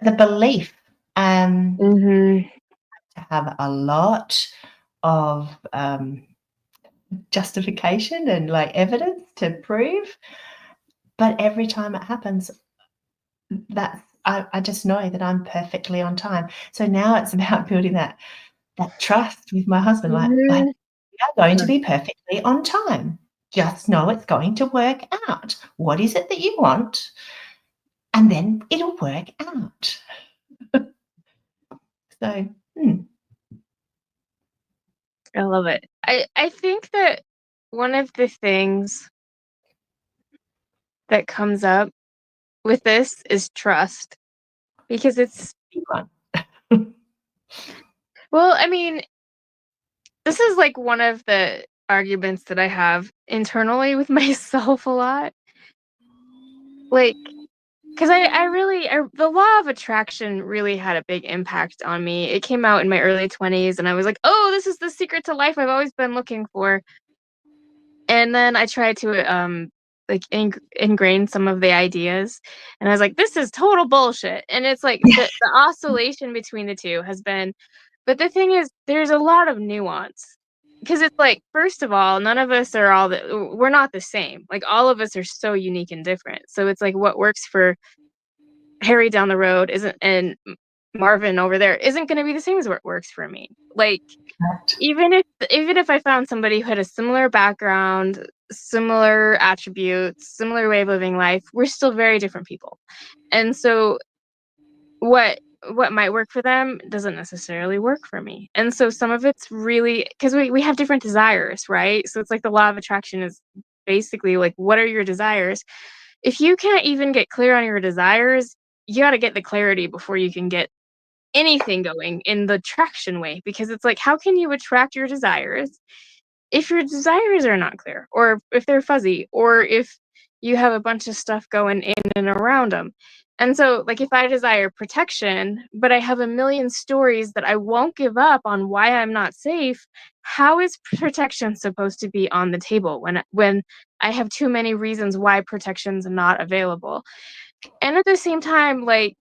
the belief, Mm-hmm. to have a lot of justification and like evidence to prove, but every time it happens, that's I just know that I'm perfectly on time. So now it's about building that trust with my husband, like Mm-hmm. we are going to be perfectly on time. Just know it's going to work out. What is it that you want? And then it'll work out. So, I love it. I think that one of the things that comes up with this is trust, because it's, big one. well, I mean, this is like one of the arguments that I have internally with myself a lot. Like, because the law of attraction really had a big impact on me. It came out in my early 20s, and I was like, oh, this is the secret to life I've always been looking for. And then I tried to like ingrain some of the ideas, and I was like, this is total bullshit. And it's like the oscillation between the two has been, but the thing is, there's a lot of nuance, because it's like, first of all, none of us are we're not the same. Like, all of us are so unique and different. So it's like, what works for Harry down the road isn't, and Marvin over there isn't going to be the same as what works for me. Like, even if I found somebody who had a similar background, similar attributes, similar way of living life, we're still very different people. And so what might work for them doesn't necessarily work for me. And so some of it's really because we have different desires, right? So it's like the law of attraction is basically like, what are your desires? If you can't even get clear on your desires, you got to get the clarity before you can get anything going in the traction way, because it's like, how can you attract your desires if your desires are not clear, or if they're fuzzy, or if you have a bunch of stuff going in and around them? And so, like, if I desire protection, but I have a million stories that I won't give up on why I'm not safe, how is protection supposed to be on the table when I have too many reasons why protection's not available? And at the same time, like,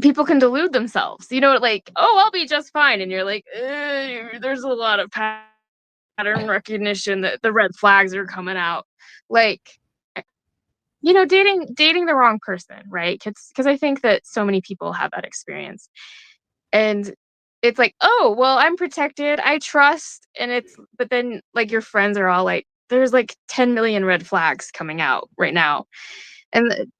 people can delude themselves, like, oh, I'll be just fine. And you're like, there's a lot of pattern recognition that the red flags are coming out. Like, dating the wrong person, right? Because I think that so many people have that experience. And it's like, oh, well, I'm protected, I trust. But then, like, your friends are all like, there's like 10 million red flags coming out right now.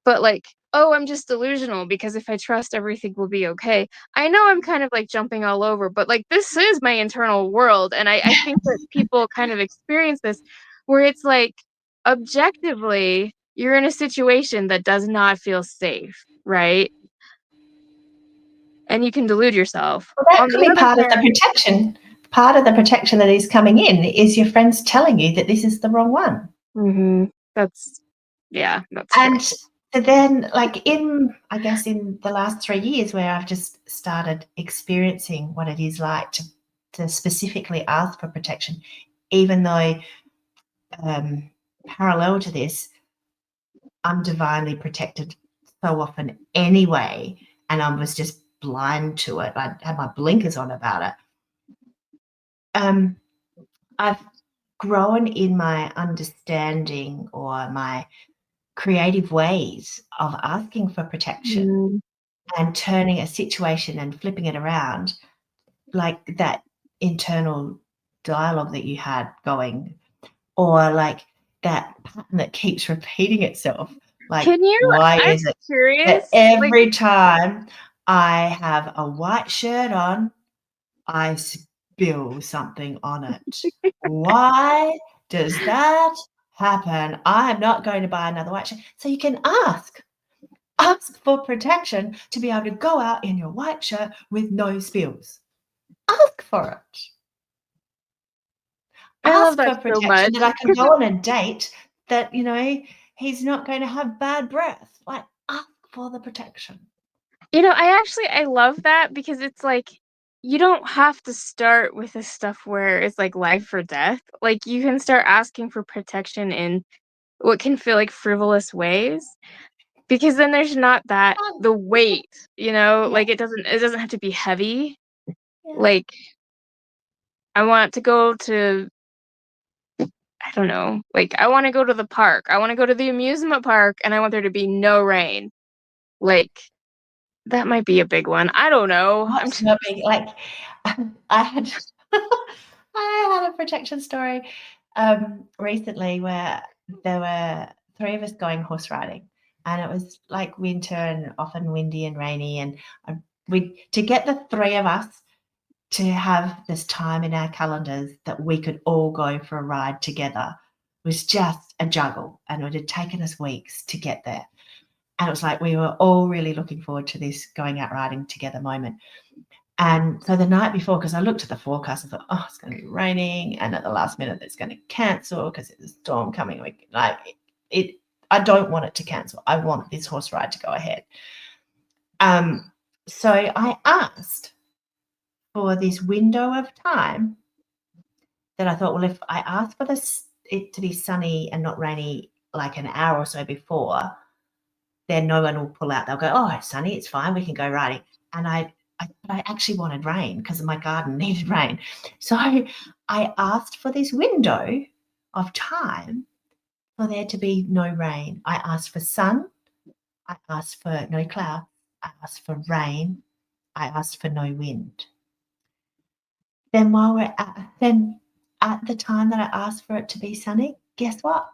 But like, oh, I'm just delusional because if I trust, everything will be okay. I know I'm kind of like jumping all over, but like, this is my internal world. And I think that people kind of experience this where it's like, objectively, you're in a situation that does not feel safe, right? And you can delude yourself. Well, that On could the be other part of the hand, protection. Part of the protection that is coming in is your friends telling you that this is the wrong one. that's true. And so then, like, I guess in the last 3 years where I've just started experiencing what it is like to specifically ask for protection, even though parallel to this, I'm divinely protected so often anyway, and I was just blind to it. I had my blinkers on about it. I've grown in my understanding or my creative ways of asking for protection and turning a situation and flipping it around, like that internal dialogue that you had going, or like that pattern that keeps repeating itself. Like, why I'm is it curious, that every time I have a white shirt on, I spill something on it? Why does that happen? I am not going to buy another white shirt. So you can ask for protection to be able to go out in your white shirt with no spills. Ask for it. I love Ask that for so protection much. that I can go on a date that, he's not going to have bad breath. Like, ask for the protection. I love that, because it's like, you don't have to start with this stuff where it's like life or death. Like, you can start asking for protection in what can feel like frivolous ways. Because then there's not the weight, like it doesn't have to be heavy. Yeah. Like, I want to go to, I don't know, like, I wanna go to the park. I wanna go to the amusement park, and I want there to be no rain. Like, that might be a big one. I don't know. That's not big. Like, I had I had a protection story recently where there were 3 of us going horse riding, and it was like winter and often windy and rainy, and to get the 3 of us to have this time in our calendars that we could all go for a ride together was just a juggle, and it had taken us weeks to get there. And it was like we were all really looking forward to this going out riding together moment. And so the night before, because I looked at the forecast and thought, oh, it's going to be raining, and at the last minute it's going to cancel because there's a storm coming. I don't want it to cancel. I want this horse ride to go ahead. So I asked for this window of time that I thought, well, if I ask for it to be sunny and not rainy like an hour or so before, then no one will pull out. They'll go, oh, it's sunny, it's fine, we can go riding. And I actually wanted rain because my garden needed rain. So I asked for this window of time for there to be no rain. I asked for sun. I asked for no cloud. I asked for rain. I asked for no wind. Then at the time that I asked for it to be sunny, guess what?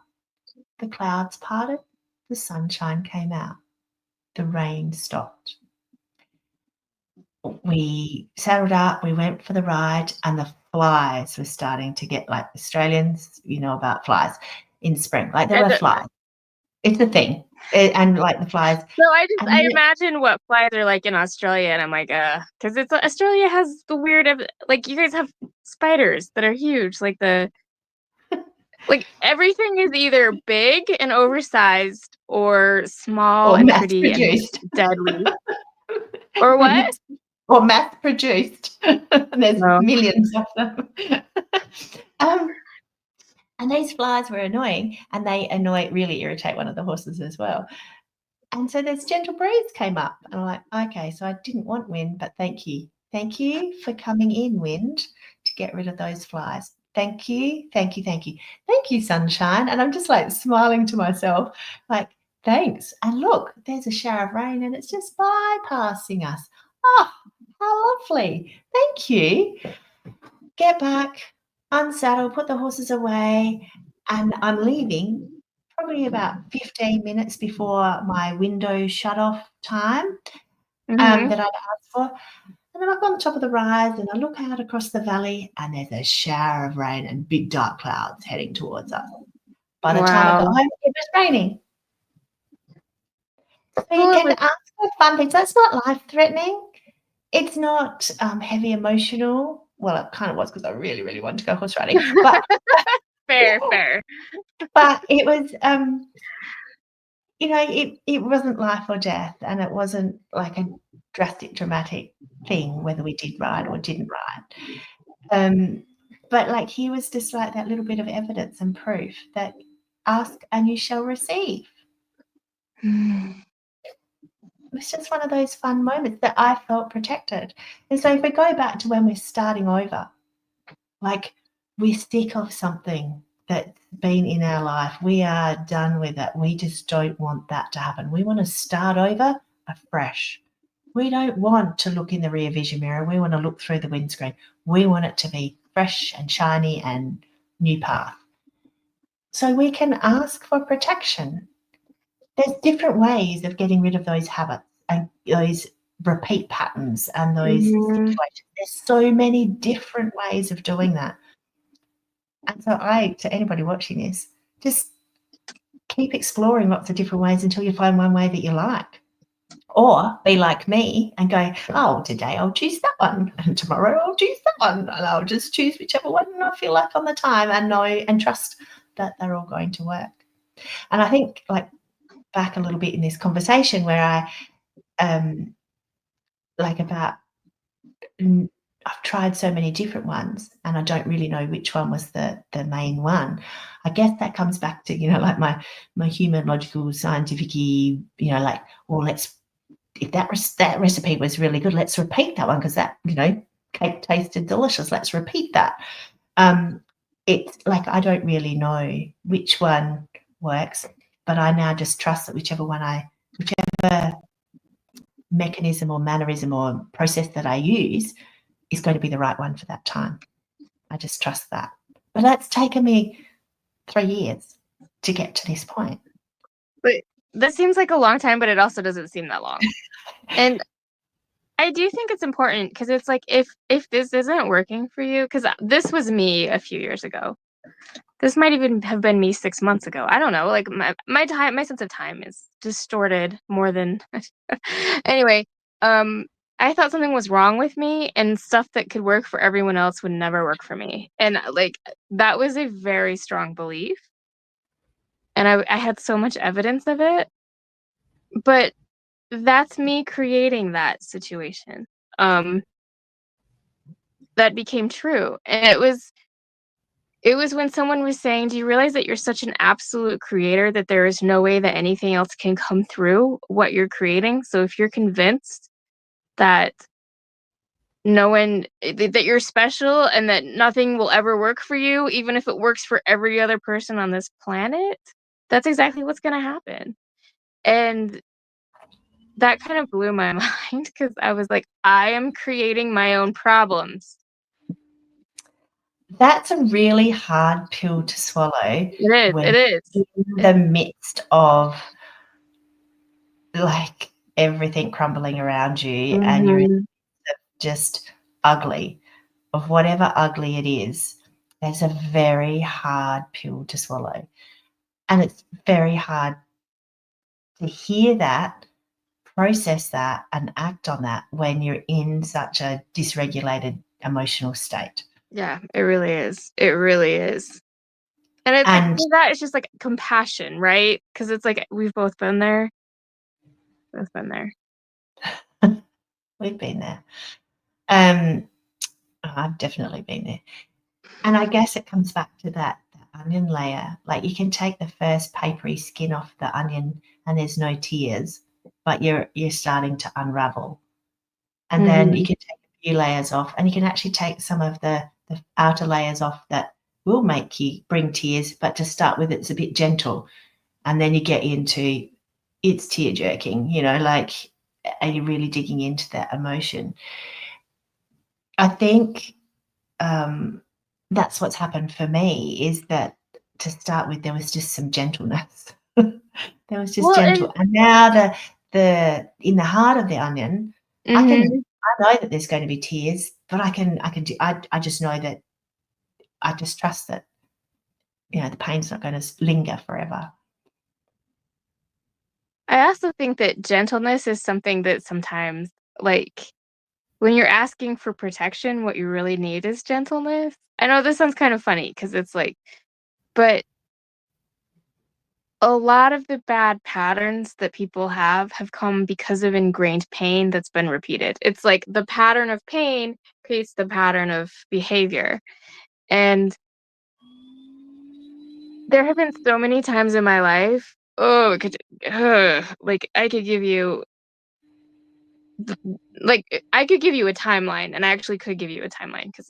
The clouds parted, the sunshine came out, the rain stopped. We saddled up, we went for the ride, and the flies were starting to get, like, Australians, you know about flies in spring. Like, there were flies. It's a thing. And like the flies. So I imagine what flies are like in Australia, and I'm like, because Australia has the weird like, you guys have spiders that are huge, like like everything is either big and oversized or small and pretty and deadly. Or what? Or mass produced. There's millions of them. And these flies were annoying, and they really irritate one of the horses as well. And so this gentle breeze came up, and I'm like, okay, so I didn't want wind, but thank you. Thank you for coming in, wind, to get rid of those flies. Thank you, thank you, thank you. Thank you, sunshine. And I'm just like smiling to myself, like, thanks. And look, there's a shower of rain and it's just bypassing us. Oh, how lovely. Thank you. Get back, unsaddle, put the horses away, and I'm leaving probably about 15 minutes before my window shut-off time that I'd asked for. And I'm up on the top of the rise, and I look out across the valley, and there's a shower of rain and big dark clouds heading towards us. By the time I got home, it was raining. So you can ask for fun things. That's not life-threatening. It's not heavy emotional. Well, it kind of was because I really, really wanted to go horse riding. But fair. But it was, it wasn't life or death, and it wasn't like a drastic, dramatic thing whether we did ride or didn't ride. But like he was just like that little bit of evidence and proof that ask and you shall receive. It was just one of those fun moments that I felt protected. And so if we go back to when we're starting over, like we're sick of something that's been in our life, we are done with it. We just don't want that to happen. We want to start over afresh. We don't want to look in the rear vision mirror. We want to look through the windscreen. We want it to be fresh and shiny and new path. So we can ask for protection. There's different ways of getting rid of those habits and those repeat patterns and those situations. There's so many different ways of doing that. And so to anybody watching this, just keep exploring lots of different ways until you find one way that you like. Or be like me and go, oh, today I'll choose that one, and tomorrow I'll choose that one, and I'll just choose whichever one I feel like on the time and know and trust that they're all going to work. And I think like back a little bit in this conversation where I like about I've tried so many different ones and I don't really know which one was the main one. I guess that comes back to, like my human, logical, scientific, like, well, if that recipe was really good, let's repeat that one because that, cake tasted delicious. Let's repeat that. It's like I don't really know which one works, but I now just trust that whichever mechanism or mannerism or process that I use is going to be the right one for that time. I just trust that. But that's taken me 3 years to get to this point. But that seems like a long time, but it also doesn't seem that long. And I do think it's important because it's like if this isn't working for you, because this was me a few years ago. This might even have been me 6 months ago. I don't know. Like my sense of time is distorted more than anyway. I thought something was wrong with me, and stuff that could work for everyone else would never work for me. And like that was a very strong belief, and I had so much evidence of it. But that's me creating that situation. That became true, and it was when someone was saying, "Do you realize that you're such an absolute creator that there is no way that anything else can come through what you're creating? So if you're convinced that no one that you're special and that nothing will ever work for you, even if it works for every other person on this planet, that's exactly what's gonna happen." And that kind of blew my mind because I was like, "I am creating my own problems." That's a really hard pill to swallow when It is. in the midst of, like, everything crumbling around you and you're Mhm. just ugly, of whatever ugly it is. It's a very hard pill to swallow, and it's very hard to hear that, process that, and act on that when you're in such a dysregulated emotional state. Yeah, it really is. It really is. And it's like And for that, it's just like compassion, right? Because it's like we've both been there. Both been there. we've been there. Um, I've definitely been there. And I guess it comes back to that onion layer. Like, you can take the first papery skin off the onion and there's no tears, but you're starting to unravel. And then you Mhm. can take a few layers off, and you can actually take some of the outer layers off that will make you bring tears, but to start with, it's a bit gentle. And then you get into it's tear jerking, like, are you really digging into that emotion? I think that's what's happened for me is that to start with, there was just some gentleness. There was just Well, and gentle. And now the in the heart of the onion, mhm. I know that there's going to be tears, but I just know that I just trust that, the pain's not gonna linger forever. I also think that gentleness is something that sometimes, like, when you're asking for protection, what you really need is gentleness. I know this sounds kind of funny because it's like, but a lot of the bad patterns that people have come because of ingrained pain that's been repeated. It's like the pattern of pain creates the pattern of behavior. And there have been so many times in my life, oh, it could, like I could give you I could give you a timeline, and I actually could give you a timeline because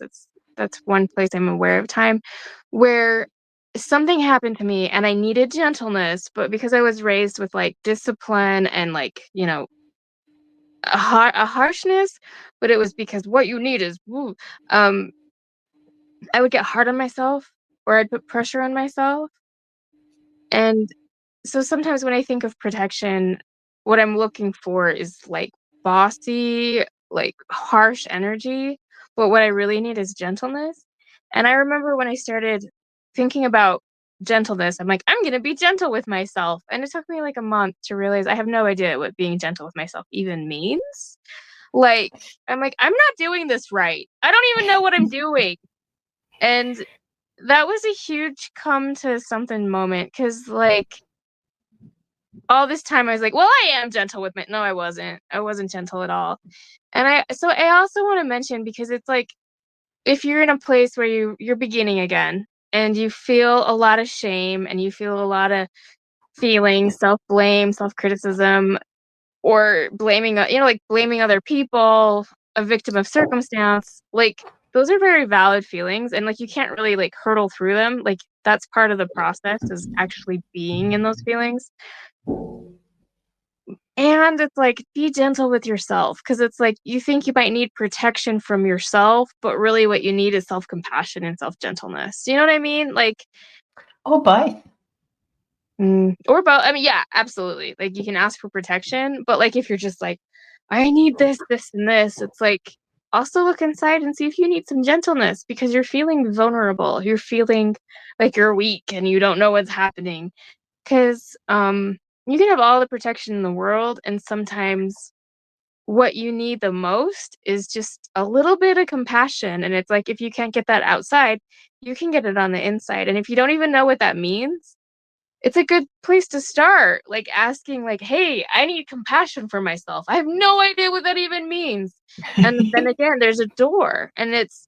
that's one place I'm aware of time where something happened to me and I needed gentleness, but because I was raised with like discipline and like, a harshness, but it was because what you need is woo. Um, I would get hard on myself or I'd put pressure on myself. And so sometimes when I think of protection, what I'm looking for is like bossy, like harsh energy, but what I really need is gentleness. And I remember when I started thinking about gentleness, I'm like, I'm going to be gentle with myself. And it took me like a month to realize I have no idea what being gentle with myself even means. Like, I'm like, I'm not doing this right. I don't even know what I'm doing. And that was a huge come to something moment because, like, all this time I was like, well, I am gentle with no, I wasn't. I wasn't gentle at all. And I also want to mention, because it's like, if you're in a place where you're beginning again and you feel a lot of shame and you feel a lot of feelings, self-blame, self-criticism, or blaming, like blaming other people, a victim of circumstance, like those are very valid feelings, and like you can't really like hurdle through them. Like that's part of the process, is actually being in those feelings. And it's like, be gentle with yourself, because it's like you think you might need protection from yourself, but really what you need is self-compassion and self-gentleness. You know what I mean? Like, Or both. or both. I mean, yeah, absolutely. Like you can ask for protection, but like if you're just like, I need this, this, and this, it's like also look inside and see if you need some gentleness, because you're feeling vulnerable. You're feeling like you're weak and you don't know what's happening. Because you can have all the protection in the world, and sometimes what you need the most is just a little bit of compassion. And it's like, if you can't get that outside, you can get it on the inside. And if you don't even know what that means, it's a good place to start, like asking, like, hey, I need compassion for myself. I have no idea what that even means. And then again, there's a door, and it's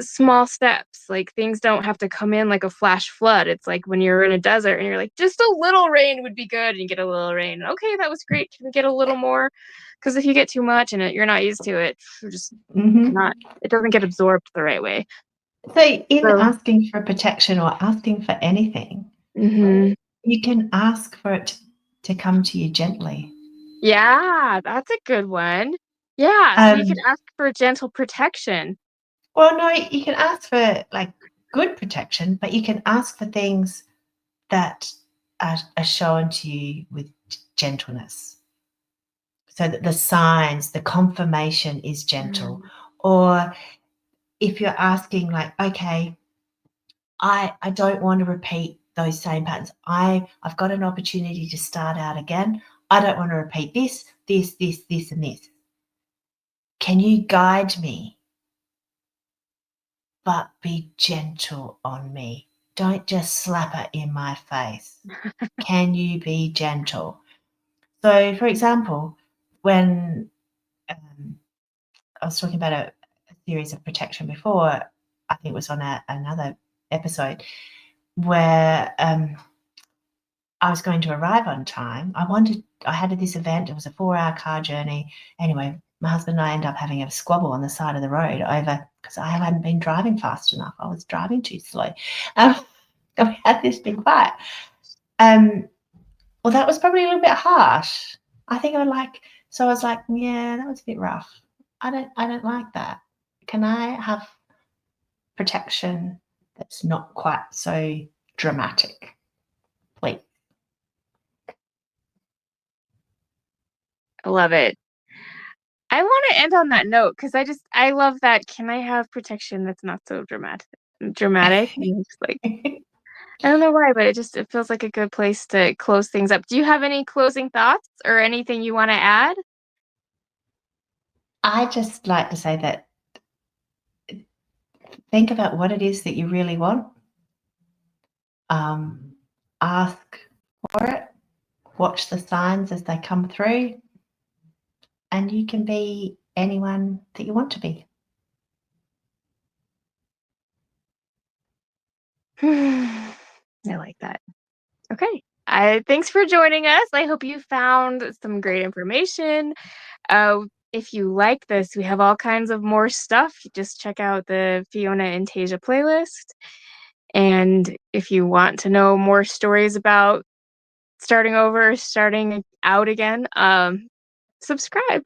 small steps. Like things don't have to come in like a flash flood. It's like when you're in a desert and you're like, just a little rain would be good, and you get a little rain. Okay, that was great. Can we get a little more? Because if you get too much and you're not used to it, you're just not. It doesn't get absorbed the right way. So in asking for protection or asking for anything, you can ask for it to come to you gently. Yeah, that's a good one. Yeah, so you can ask for gentle protection. Well, no, you can ask for like good protection, but you can ask for things that are shown to you with gentleness. So that the signs, the confirmation is gentle. Or if you're asking like, okay, I don't want to repeat those same patterns. I've got an opportunity to start out again. I don't want to repeat this, this, this, this, and this. Can you guide me? But be gentle on me. Don't just slap it in my face. Can you be gentle? So, for example, when I was talking about a series of protection before, I think it was on another episode, where I was going to arrive on time. I had this event. It was a 4-hour car journey. Anyway, my husband and I ended up having a squabble on the side of the road over, because I hadn't been driving fast enough. I was driving too slow. And we had this big fight. Well, that was probably a little bit harsh. I think I was like, yeah, that was a bit rough. I don't like that. Can I have protection that's not quite so dramatic, please? I love it. I want to end on that note, because I love that. Can I have protection that's not so dramatic? Just like, I don't know why, but it feels like a good place to close things up. Do you have any closing thoughts or anything you want to add? I just like to say that think about what it is that you really want. Ask for it. Watch the signs as they come through, and you can be anyone that you want to be. I like that. Okay. Thanks for joining us. I hope you found some great information. If you like this, we have all kinds of more stuff. Just check out the Fiona and Taiza playlist. And if you want to know more stories about starting over, starting out again, subscribe.